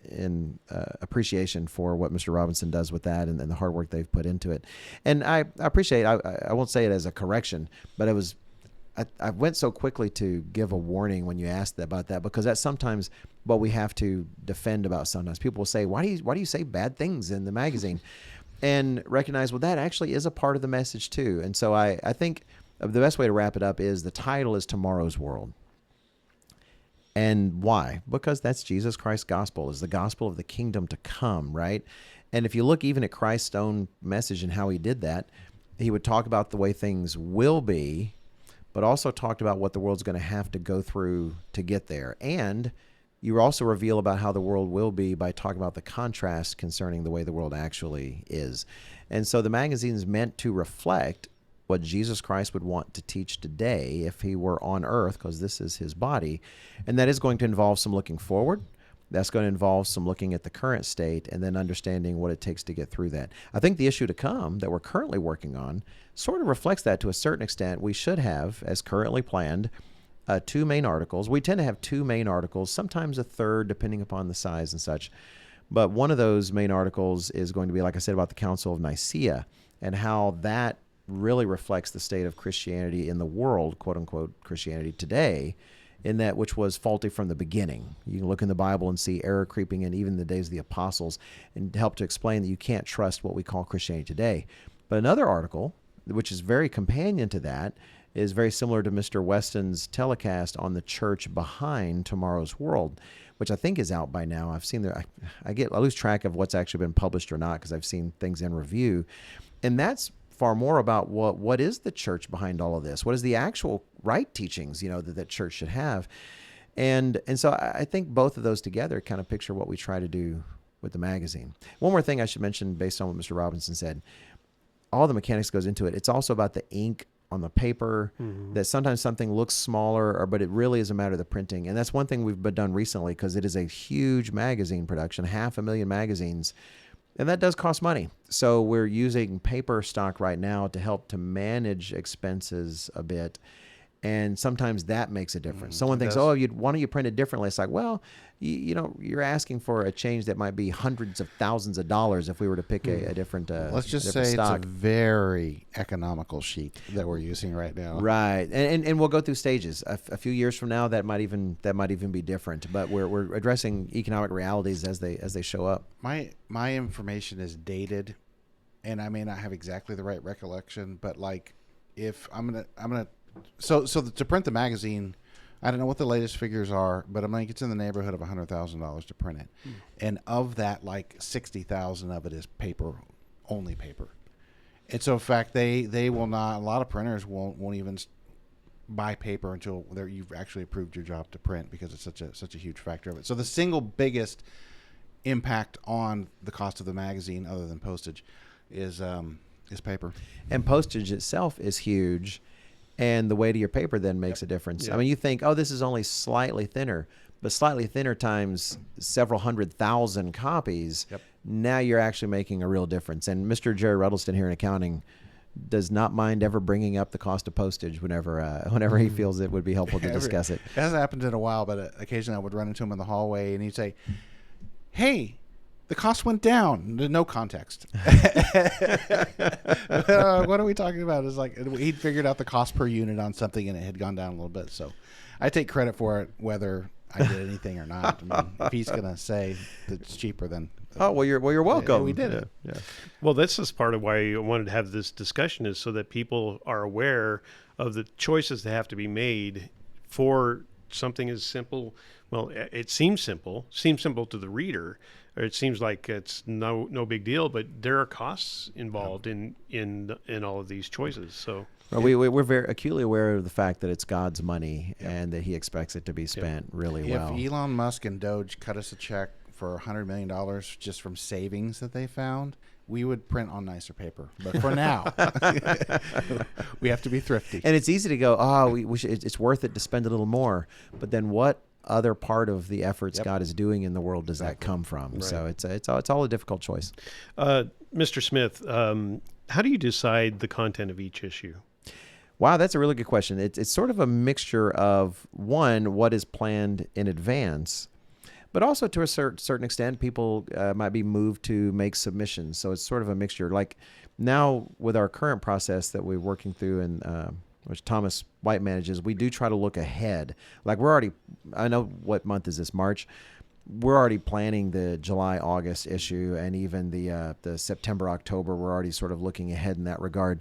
in appreciation for what Mr. Robinson does with that and the hard work they've put into it. And I appreciate, I won't say it as a correction, but I went so quickly to give a warning when you asked about that, because that's sometimes what we have to defend about. Sometimes people will say, why do you say bad things in the magazine? And recognize, well, that actually is a part of the message too. And so I think the best way to wrap it up is the title is Tomorrow's World. And why? Because that's Jesus Christ's gospel, is the gospel of the kingdom to come, right? And if you look even at Christ's own message and how he did that, he would talk about the way things will be, but also talked about what the world's going to have to go through to get there. And you also reveal about how the world will be by talking about the contrast concerning the way the world actually is. And so the magazine is meant to reflect what Jesus Christ would want to teach today if he were on earth, because this is his body. And that is going to involve some looking forward. That's going to involve some looking at the current state and then understanding what it takes to get through that. I think the issue to come that we're currently working on sort of reflects that to a certain extent. We should have, as currently planned, two main articles. We tend to have two main articles, sometimes a third, depending upon the size and such. But one of those main articles is going to be, like I said, about the Council of Nicaea and how that really reflects the state of Christianity in the world, quote unquote, Christianity today, in that which was faulty from the beginning. You can look in the Bible and see error creeping in even the days of the apostles and help to explain that you can't trust what we call Christianity today. But another article, which is very companion to that, is very similar to Mr. Weston's telecast on the church behind tomorrow's world, which I think is out by now. I've seen I lose track of what's actually been published or not because I've seen things in review. And that's far more about what is the church behind all of this? What is the actual right teachings, that church should have? And so I think both of those together kind of picture what we try to do with the magazine. One more thing I should mention based on what Mr. Robinson said. All the mechanics goes into it. It's also about the ink on the paper, that sometimes something looks smaller, but it really is a matter of the printing. And that's one thing we've done recently because it is a huge magazine production, 500,000 magazines. And that does cost money. So we're using paper stock right now to help to manage expenses a bit. And sometimes that makes a difference. Someone thinks, why don't you print it differently? It's like, well, you're asking for a change that might be hundreds of thousands of dollars if we were to pick a different
let's just say
stock.
It's a very economical sheet that we're using right now.
Right. And we'll go through stages. A few years from now, that might even be different. But we're addressing economic realities as they show up.
My information is dated, and I may not have exactly the right recollection, but like if I'm gonna so to print the magazine, I don't know what the latest figures are, but I think it's in the neighborhood of $100,000 to print it, and of that, like 60,000 of it is paper, only paper. And so, in fact, they will not. A lot of printers won't even buy paper until you've actually approved your job to print because it's such a huge factor of it. So the single biggest impact on the cost of the magazine, other than postage, is paper.
And postage itself is huge. And the weight of your paper then makes a difference.
Yep.
I mean, you think, this is only slightly thinner, but slightly thinner times several 100,000 copies, now you're actually making a real difference. And Mr. Jerry Ruddleston here in accounting does not mind ever bringing up the cost of postage whenever he feels it would be helpful to discuss it.
It hasn't happened in a while, but occasionally I would run into him in the hallway, and he'd say, "Hey, the cost went down." No context. What are we talking about? It's like he'd figured out the cost per unit on something, and it had gone down a little bit. So I take credit for it, whether I did anything or not. I mean, if he's going to say that it's cheaper, then
you're welcome.
we did it.
Yeah.
Well, this is part of why I wanted to have this discussion, is so that people are aware of the choices that have to be made for something as simple. Well, it seems simple to the reader, or it seems like it's no big deal, but there are costs involved in all of these choices. So
we're very acutely aware of the fact that it's God's money and that He expects it to be spent really well.
If Elon Musk and Doge cut us a check for $100 million just from savings that they found, we would print on nicer paper. But for now, we have to be thrifty.
And it's easy to go, it's worth it to spend a little more. But then what other part of the efforts God is doing in the world does that come from? Right. So it's all a difficult choice.
Mr. Smith, how do you decide the content of each issue?
Wow, that's a really good question. It's sort of a mixture of, one, what is planned in advance, but also to a certain extent, people might be moved to make submissions. So it's sort of a mixture. Like now with our current process that we're working through and which Thomas White manages, we do try to look ahead. Like I know what month is this, March? We're already planning the July, August issue, and even the September, October. We're already sort of looking ahead in that regard.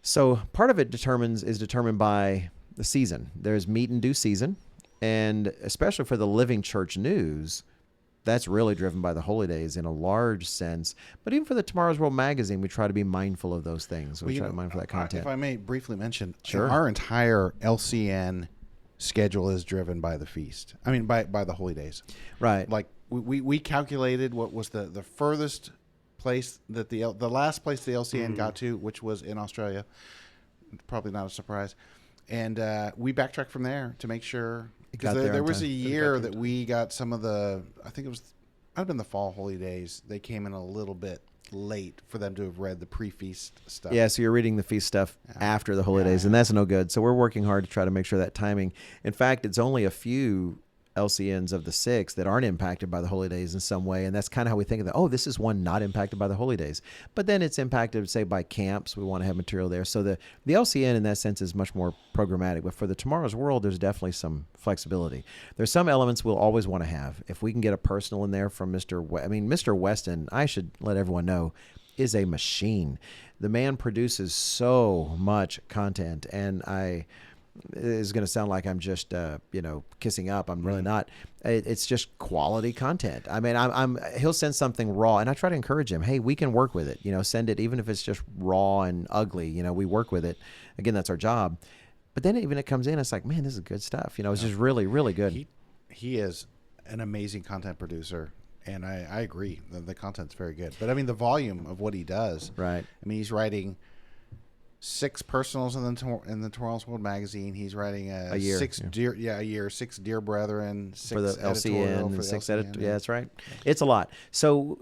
So part of it is determined by the season. There's meet and do season, and especially for the Living Church News, that's really driven by the holy days in a large sense. But even for the Tomorrow's World magazine, we try to be mindful of those things. We try to be mindful of that content.
If I may briefly mention,
sure.
Our entire LCN schedule is driven by the feast. I mean, by the holy days.
Right.
Like we calculated what was the furthest place that the last place the LCN got to, which was in Australia. Probably not a surprise. And we backtracked from there to make sure. Because there was a year that we got some of the, I think it was I've been the fall holy days. They came in a little bit late for them to have read the pre-feast stuff.
Yeah, so you're reading the feast stuff after the holy days, and that's no good. So we're working hard to try to make sure that timing. In fact, it's only a few LCNs of the 6 that aren't impacted by the holy days in some way, and that's kind of how we think of it. Oh, this is one not impacted by the holy days, but then it's impacted, say, by camps. We want to have material there, so the LCN in that sense is much more programmatic. But for the Tomorrow's World, there's definitely some flexibility. There's some elements we'll always want to have. If we can get a personal in there from Mr. Weston, I should let everyone know, is a machine. The man produces so much content, and it is going to sound like I'm just kissing up. I'm really not. It's just quality content. I mean, he'll send something raw, and I try to encourage him. Hey, we can work with it. Send it even if it's just raw and ugly. We work with it. Again, that's our job. But then even it comes in, it's like, man, this is good stuff. It's just really, really good.
He is an amazing content producer. And I agree. The content's very good. But, I mean, the volume of what he does.
Right.
I mean, he's writing 6 personals in the Tomorrow's World magazine. He's writing
a year.
6 Dear Brethren, 6
for the LCN,
for the
6
LCN.
Yeah, that's right. It's a lot. So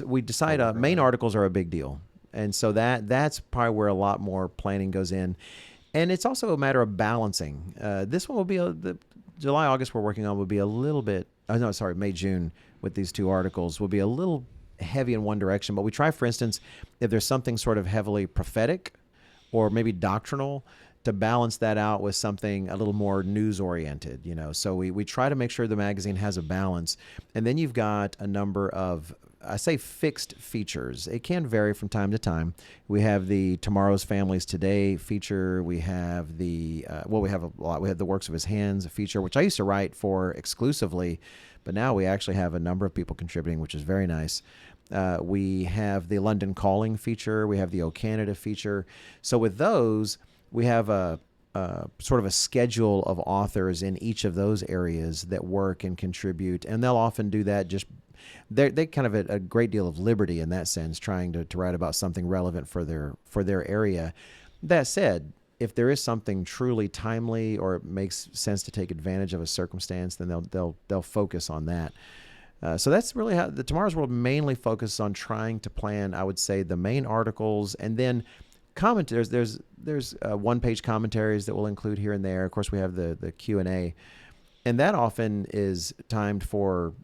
we decide main articles are a big deal. And so that's probably where a lot more planning goes in. And it's also a matter of balancing. This one will be the July, August we're working on will be a little bit, May, June with these 2 articles will be a little heavy in one direction. But we try, for instance, if there's something sort of heavily prophetic or maybe doctrinal, to balance that out with something a little more news-oriented, So we try to make sure the magazine has a balance. And then you've got a number of, I say, fixed features. It can vary from time to time. We have the Tomorrow's Families Today feature. We have we have a lot. We have the Works of His Hands feature, which I used to write for exclusively, but now we actually have a number of people contributing, which is very nice. We have the London Calling feature. We have the O Canada feature. So with those, we have a sort of a schedule of authors in each of those areas that work and contribute, and they'll often do that just they kind of a great deal of liberty in that sense, trying to write about something relevant for their area. That said, if there is something truly timely or it makes sense to take advantage of a circumstance, then they'll focus on that. So that's really how the Tomorrow's World mainly focuses on trying to plan, I would say, the main articles, and then commentaries. There's one-page commentaries that we'll include here and there. Of course, we have the Q&A, and that often is timed for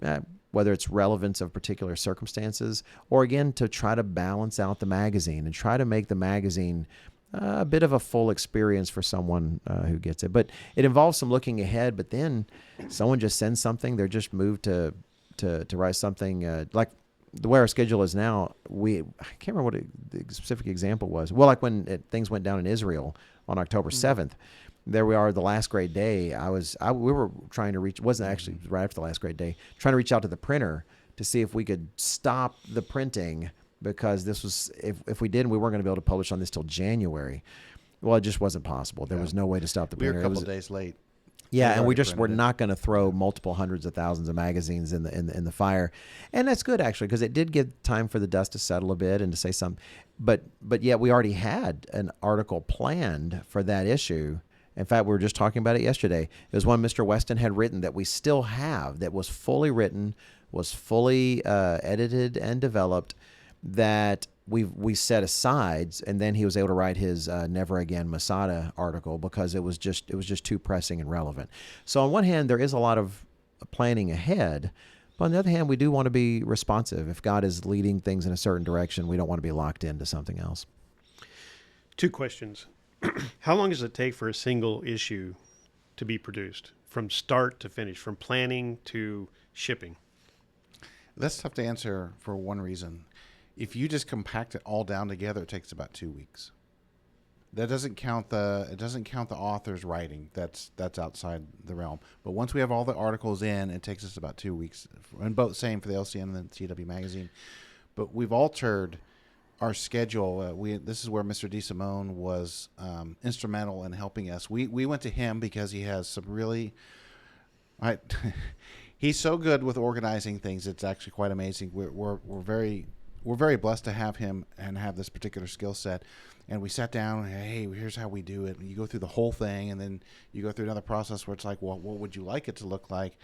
whether it's relevance of particular circumstances or, again, to try to balance out the magazine and try to make the magazine a bit of a full experience for someone who gets it. But it involves some looking ahead, but then someone just sends something. They're just moved to write something like the way our schedule is now. I can't remember what the specific example was. Well, like when things went down in Israel on October 7th, there we are, the last great day. We were trying to reach, it wasn't actually right after the last great day, trying to reach out to the printer to see if we could stop the printing, because this was, if we didn't, we weren't going to be able to publish on this till January. Well, it just wasn't possible. There was no way to stop the
We
printer.
were a couple of days late.
Yeah, and we're not going to throw multiple hundreds of thousands of magazines in the fire, and that's good actually, because it did give time for the dust to settle a bit and to say something. But yet we already had an article planned for that issue. In fact, we were just talking about it yesterday. It was one Mr. Weston had written that we still have, that was fully written, was fully edited and developed, that we set aside, and then he was able to write his Never Again Masada article because it was just too pressing and relevant. So on one hand, there is a lot of planning ahead, but on the other hand, we do want to be responsive. If God is leading things in a certain direction, we don't want to be locked into something else.
2 questions. How long does it take for a single issue to be produced, from start to finish, from planning to shipping?
That's tough to answer for one reason. If you just compact it all down together, it takes about 2 weeks. That doesn't count the author's writing. That's outside the realm. But once we have all the articles in, it takes us about 2 weeks. And both same for the LCN and the TW magazine. But we've altered our schedule. This is where Mr. DeSimone was instrumental in helping us. We went to him because he has some really, he's so good with organizing things. It's actually quite amazing. We're very blessed to have him and have this particular skill set. And we sat down and, hey, here's how we do it. And you go through the whole thing, and then you go through another process where it's like, well, what would you like it to look like?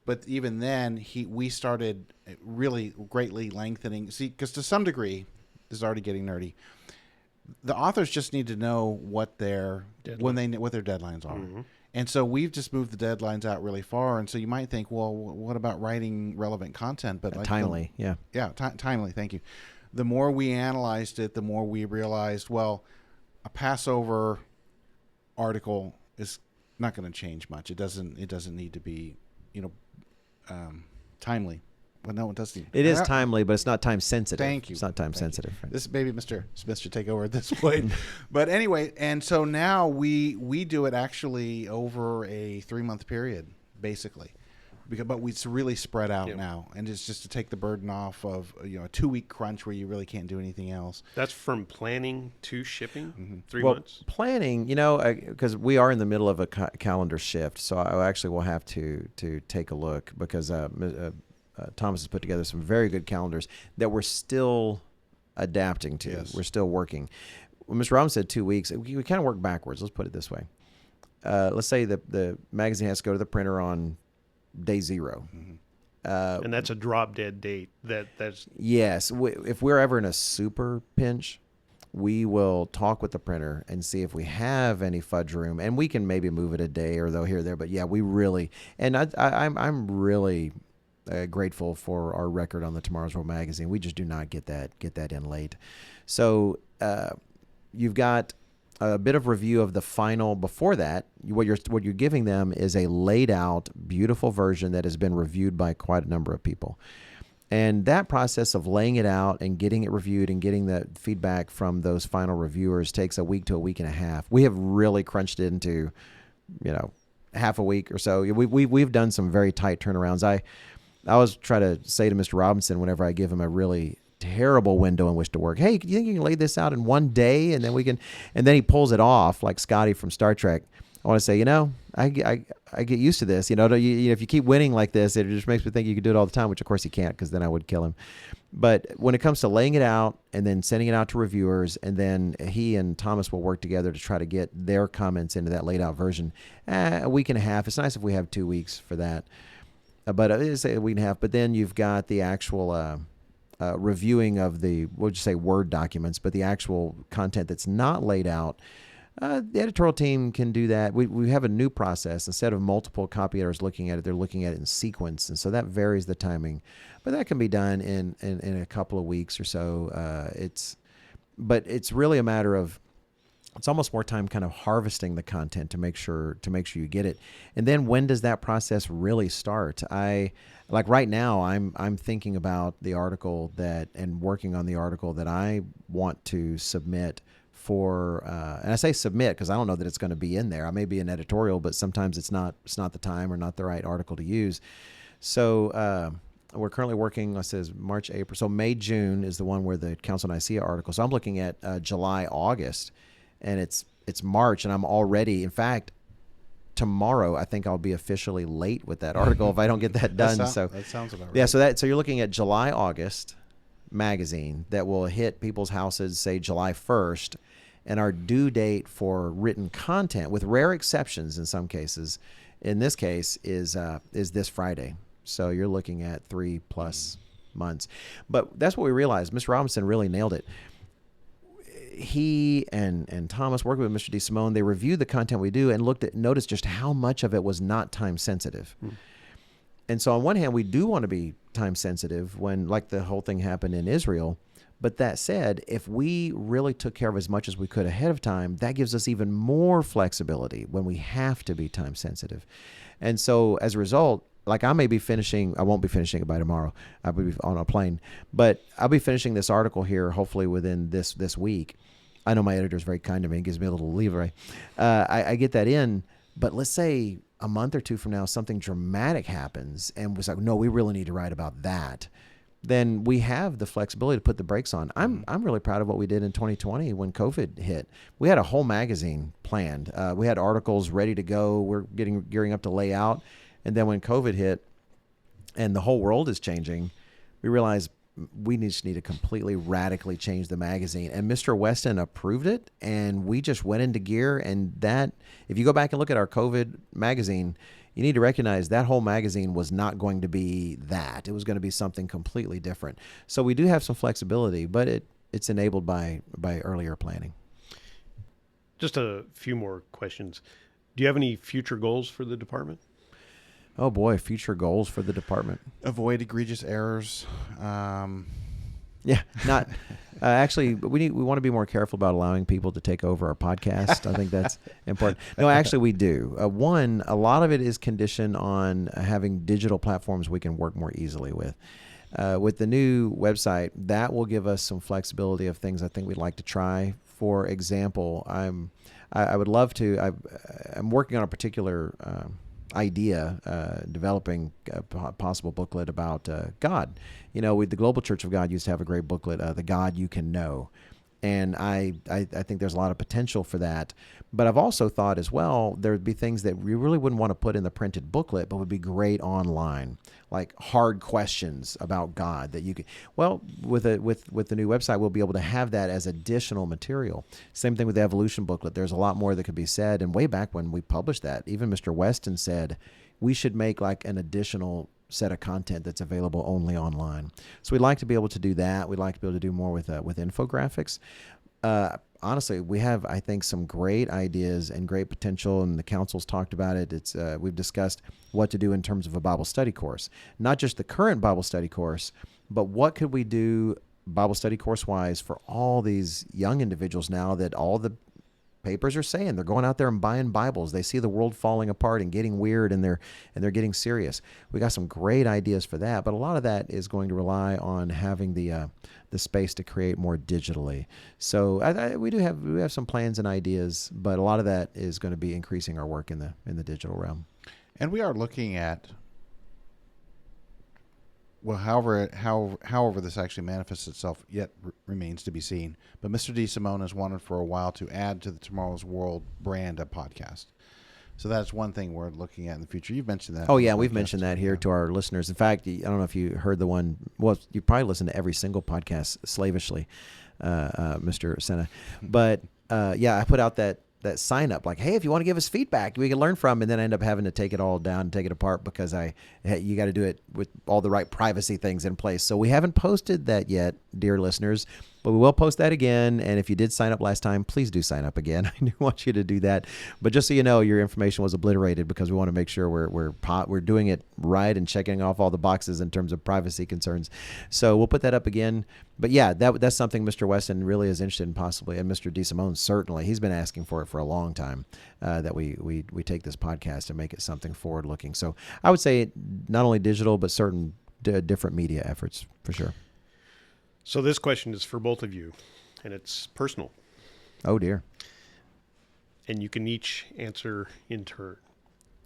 But even then, we started really greatly lengthening. See, because to some degree, this is already getting nerdy. The authors just need to know what their deadlines are.
Mm-hmm.
And so we've just moved the deadlines out really far. And so you might think, well, what about writing relevant content? But like
timely,
timely. Thank you. The more we analyzed it, the more we realized, well, a Passover article is not going to change much. It doesn't need to be, timely. Well, no, it doesn't.
It is timely, but it's not time sensitive.
Thank you.
It's not time sensitive. Right?
This maybe Mr. Takeover at this point. But anyway, and so now we do it actually over a 3-month period, basically. But it's really spread out now, and it's just to take the burden off of a 2-week crunch where you really can't do anything else.
That's from planning to shipping.
Mm-hmm.
3
well,
months.
Planning, because we are in the middle of a calendar shift, so I actually will have to take a look because Thomas has put together some very good calendars that we're still adapting to.
Yes.
We're still working. When Mr. Robbins said 2 weeks, we kind of work backwards. Let's put it this way. Let's say the magazine has to go to the printer on day 0.
Mm-hmm.
And that's a drop dead date. That's
Yes. If we're ever in a super pinch, we will talk with the printer and see if we have any fudge room, and we can maybe move it a day or though here or there. But yeah, we really, and I'm really grateful for our record on the Tomorrow's World magazine. We just do not get that in late. So you've got a bit of review of the final. Before that, what you're giving them is a laid out, beautiful version that has been reviewed by quite a number of people. And that process of laying it out and getting it reviewed and getting the feedback from those final reviewers takes a week to a week and a half. We have really crunched it into, half a week or so. We've done some very tight turnarounds. I always try to say to Mr. Robinson whenever I give him a really terrible window in which to work, hey, do you think you can lay this out in one day and then we can, and then he pulls it off like Scotty from Star Trek. I want to say, I get used to this. If you keep winning like this, it just makes me think you could do it all the time, which of course you can't because then I would kill him. But when it comes to laying it out and then sending it out to reviewers, and then he and Thomas will work together to try to get their comments into that laid out version, a week and a half. It's nice if we have 2 weeks for that. But it's a week and a half. But then you've got the actual reviewing of the, we'll just say Word documents, but the actual content that's not laid out. The editorial team can do that. We have a new process. Instead of multiple copy editors looking at it, they're looking at it in sequence. And so that varies the timing. But that can be done in a couple of weeks or so. But it's really a matter of, it's almost more time kind of harvesting the content to make sure you get it. And then when does that process really start? Like right now, I'm thinking about the article and working on the article that I want to submit for, and I say submit because I don't know that it's going to be in there. I may be an editorial, but sometimes it's not the time or not the right article to use. So we're currently working, it says March, April. So May, June is the one where the Council Nicaea article. So I'm looking at July, August, and it's March, and I'm already, in fact, tomorrow I think I'll be officially late with that article if I don't get that done.
That sounds about right.
Yeah, so you're looking at July, August magazine that will hit people's houses, say July 1st, and our due date for written content, with rare exceptions in some cases, in this case is this Friday. So you're looking at 3+ months. But that's what we realized. Mr. Robinson really nailed it. He and Thomas, working with Mr. DeSimone, they reviewed the content we do and noticed just how much of it was not time sensitive. And so on one hand, we do want to be time sensitive when, like, the whole thing happened in Israel. But that said, if we really took care of as much as we could ahead of time, that gives us even more flexibility when we have to be time sensitive. And so as a result, like I won't be finishing it by tomorrow. I'll be on a plane, but I'll be finishing this article here hopefully within this week. I know my editor is very kind to me and gives me a little leeway. I get that in, but let's say a month or two from now, something dramatic happens and was like, no, we really need to write about that. Then we have the flexibility to put the brakes on. I'm really proud of what we did in 2020 when COVID hit. We had a whole magazine planned. We had articles ready to go. We're gearing up to lay out. And then when COVID hit and the whole world is changing, we realized we just need to completely radically change the magazine. And Mr. Weston approved it, and we just went into gear. And that, if you go back and look at our COVID magazine, you need to recognize that whole magazine was not going to be that. It was going to be something completely different. So we do have some flexibility, but it's enabled by earlier planning.
Just a few more questions. Do you have any future goals for the department?
Oh boy, future goals for the department.
Avoid egregious errors.
Yeah, not actually. We want to be more careful about allowing people to take over our podcast. I think that's important. No, actually, we do. One, a lot of it is conditioned on having digital platforms we can work more easily with. With the new website, that will give us some flexibility of things I think we'd like to try. For example, I would love to. I'm working on a particular idea, developing a possible booklet about God. The Global Church of God used to have a great booklet, The God You Can Know. And I think there's a lot of potential for that. But I've also thought as well, there'd be things that we really wouldn't want to put in the printed booklet, but would be great online, like hard questions about God that you could, well, with the new website, we'll be able to have that as additional material. Same thing with the evolution booklet. There's a lot more that could be said. And way back when we published that, even Mr. Weston said, we should make like an additional set of content that's available only online. So we'd like to be able to do that. We'd like to be able to do more with infographics. Honestly, we have, I think, some great ideas and great potential, and the council's talked about it. It's we've discussed what to do in terms of a Bible study course, not just the current Bible study course, but what could we do Bible study course-wise for all these young individuals now that all the papers are saying they're going out there and buying Bibles. They see the world falling apart and getting weird, and they're getting serious. We got some great ideas for that, but a lot of that is going to rely on having the space to create more digitally. So we have some plans and ideas, but a lot of that is going to be increasing our work in the digital realm.
And we are looking at, well, however this actually manifests itself yet remains to be seen. But Mr. DeSimone has wanted for a while to add to the Tomorrow's World brand of podcast. So that's one thing we're looking at in the future. You've mentioned that.
Oh, yeah, we've mentioned that here to our listeners. In fact, I don't know if you heard the one. Well, you probably listen to every single podcast slavishly, Mr. Sena. But, yeah, I put out that sign up like, hey, if you want to give us feedback, we can learn from, and then I end up having to take it all down and take it apart because you got to do it with all the right privacy things in place. So we haven't posted that yet, dear listeners, but we will post that again. And if you did sign up last time, please do sign up again. I do want you to do that. But just so you know, your information was obliterated because we want to make sure we're doing it right and checking off all the boxes in terms of privacy concerns. So we'll put that up again. But yeah, that's something Mr. Weston really is interested in possibly, and Mr. DeSimone certainly. He's been asking for it for a long time, that we take this podcast and make it something forward looking. So I would say not only digital, but certain different media efforts for sure.
So this question is for both of you, and it's personal.
Oh, dear.
And you can each answer in turn.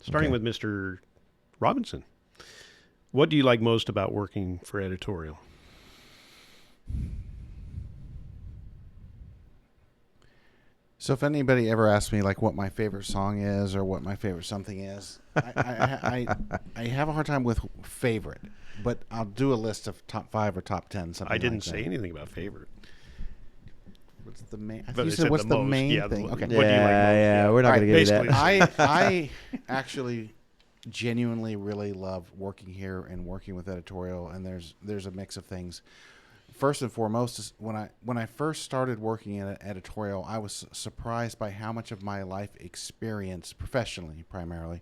Starting with Mr. Robinson. What do you like most about working for editorial?
So if anybody ever asks me like what my favorite song is or what my favorite something is, I have a hard time with favorite, but I'll do a list of top 5 or top 10. Something
I didn't
like
say
that.
anything about favorite.
What's the main?
But
You
I
said what's the
most.
main
Yeah,
thing? Okay.
What do you like most?
Yeah, we're not
All
going to
right,
give you that.
basically.
I actually genuinely really love working here and working with editorial, and there's a mix of things. First and foremost, is when I first started working in editorial, I was surprised by how much of my life experience, professionally primarily,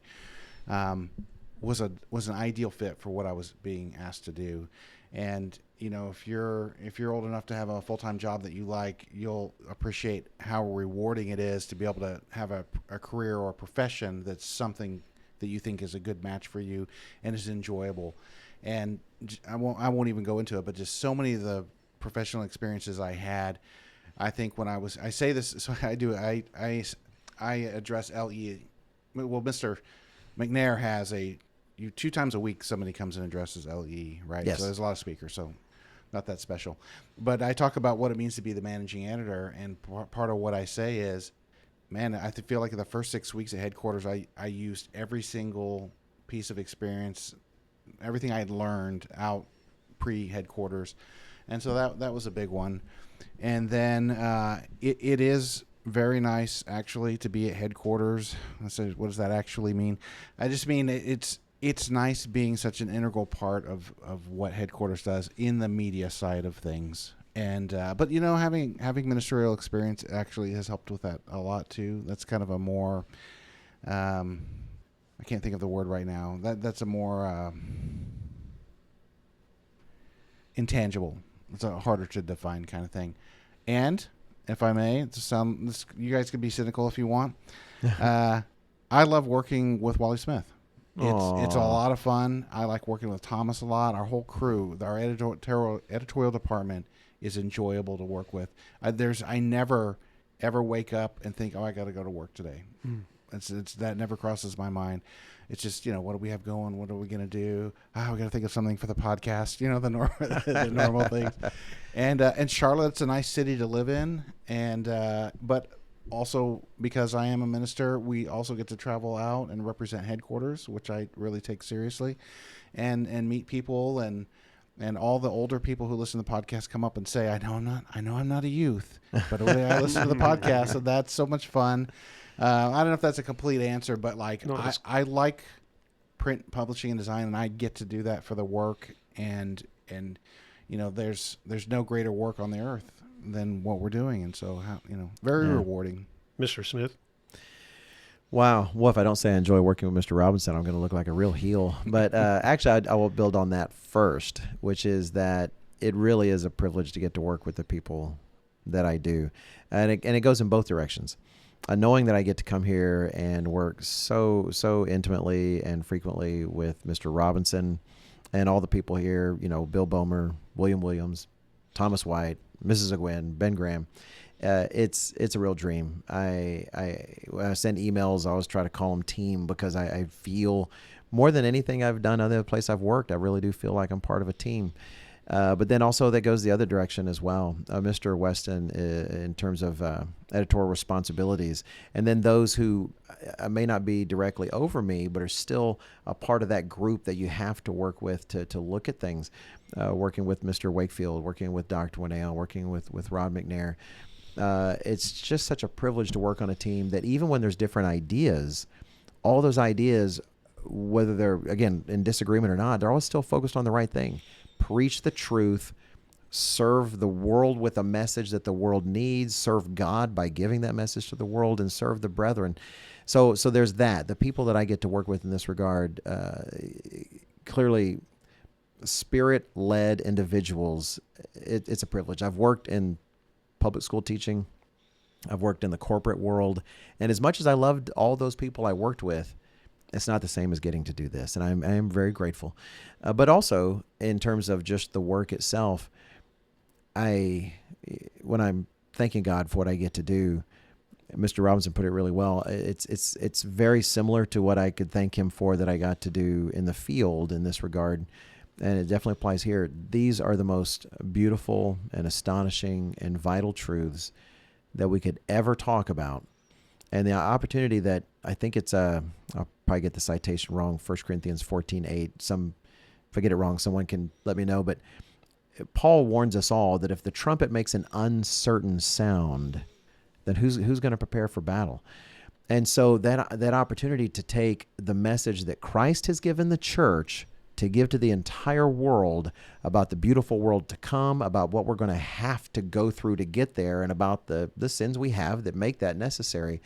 was an ideal fit for what I was being asked to do. And if you're old enough to have a full-time job that you like, you'll appreciate how rewarding it is to be able to have a career or a profession that's something that you think is a good match for you and is enjoyable. And I won't even go into it, but just so many of the professional experiences I had, I think I say this, so I address LE. Well, Mr. McNair has 2 times a week somebody comes and addresses LE, right?
Yes.
So there's a lot of speakers, so not that special. But I talk about what it means to be the managing editor, and part of what I say is, man, I feel like in the first 6 weeks at headquarters, I used every single piece of experience, everything I had learned out pre-headquarters. And so that was a big one. And then it is very nice actually to be at headquarters. I said, what does that actually mean? I just mean it's nice being such an integral part of what headquarters does in the media side of things. And but having ministerial experience actually has helped with that a lot too. That's kind of a more I can't think of the word right now. That's a more intangible. It's a harder to define kind of thing. And if I may, you guys can be cynical if you want. I love working with Wally Smith. It's a lot of fun. I like working with Thomas a lot. Our whole crew, our editorial department is enjoyable to work with. I never ever wake up and think, oh, I got to go to work today. It's that never crosses my mind. It's just, what do we have going? What are we going to do? We got to think of something for the podcast, the normal things. And Charlotte's a nice city to live in. But also because I am a minister, we also get to travel out and represent headquarters, which I really take seriously, and meet people and all the older people who listen to the podcast come up and say, I know I'm not a youth, but I listen to the podcast, so that's so much fun. I don't know if that's a complete answer, but I like print publishing and design, and I get to do that for the work, and there's no greater work on the earth than what we're doing, and so very rewarding.
Mr. Smith.
Wow. Well, if I don't say I enjoy working with Mr. Robinson, I'm going to look like a real heel. But actually, I will build on that first, which is that it really is a privilege to get to work with the people that I do. And it goes in both directions. Knowing that I get to come here and work so intimately and frequently with Mr. Robinson and all the people here, Bill Bomer, William Williams, Thomas White, Mrs. Ogwin, Ben Graham. It's a real dream. When I send emails, I always try to call them team because I feel more than anything I've done other place I've worked, I really do feel like I'm part of a team. But then also that goes the other direction as well. Mr. Weston, in terms of editorial responsibilities, and then those who may not be directly over me, but are still a part of that group that you have to work with to look at things. Working with Mr. Wakefield, working with Dr. Winnell, working with Rod McNair. It's just such a privilege to work on a team that even when there's different ideas, all those ideas, whether they're, again, in disagreement or not, they're all still focused on the right thing. Preach the truth, serve the world with a message that the world needs, serve God by giving that message to the world, and serve the brethren. So there's that. The people that I get to work with in this regard, clearly Spirit-led individuals, it's a privilege. I've worked in public school teaching. I've worked in the corporate world. And as much as I loved all those people I worked with, it's not the same as getting to do this. And I am very grateful. But also, in terms of just the work itself, when I'm thanking God for what I get to do, Mr. Robinson put it really well. It's very similar to what I could thank him for that I got to do in the field in this regard. And it definitely applies here. These are the most beautiful and astonishing and vital truths that we could ever talk about. And the opportunity that I think it's I'll probably get the citation wrong, 1 Corinthians 14:8. If I get it wrong, someone can let me know. But Paul warns us all that if the trumpet makes an uncertain sound, then who's going to prepare for battle? And so that opportunity to take the message that Christ has given the church to give to the entire world about the beautiful world to come, about what we're going to have to go through to get there, and about the sins we have that make that necessary.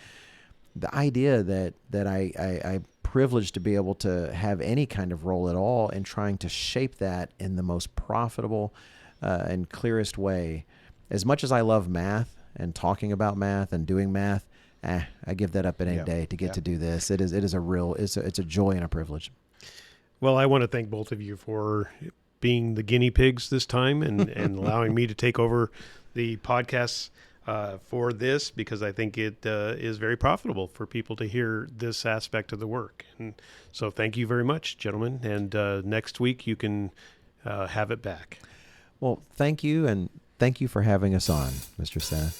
The idea that I privileged to be able to have any kind of role at all in trying to shape that in the most profitable and clearest way. As much as I love math and talking about math and doing math, I give that up any day to get to do this. It's a joy and a privilege.
Well, I want to thank both of you for being the guinea pigs this time and allowing me to take over the podcast for this, because I think it is very profitable for people to hear this aspect of the work. And so thank you very much, gentlemen. And next week you can have it back.
Well, thank you, and thank you for having us on, Mr. Sena.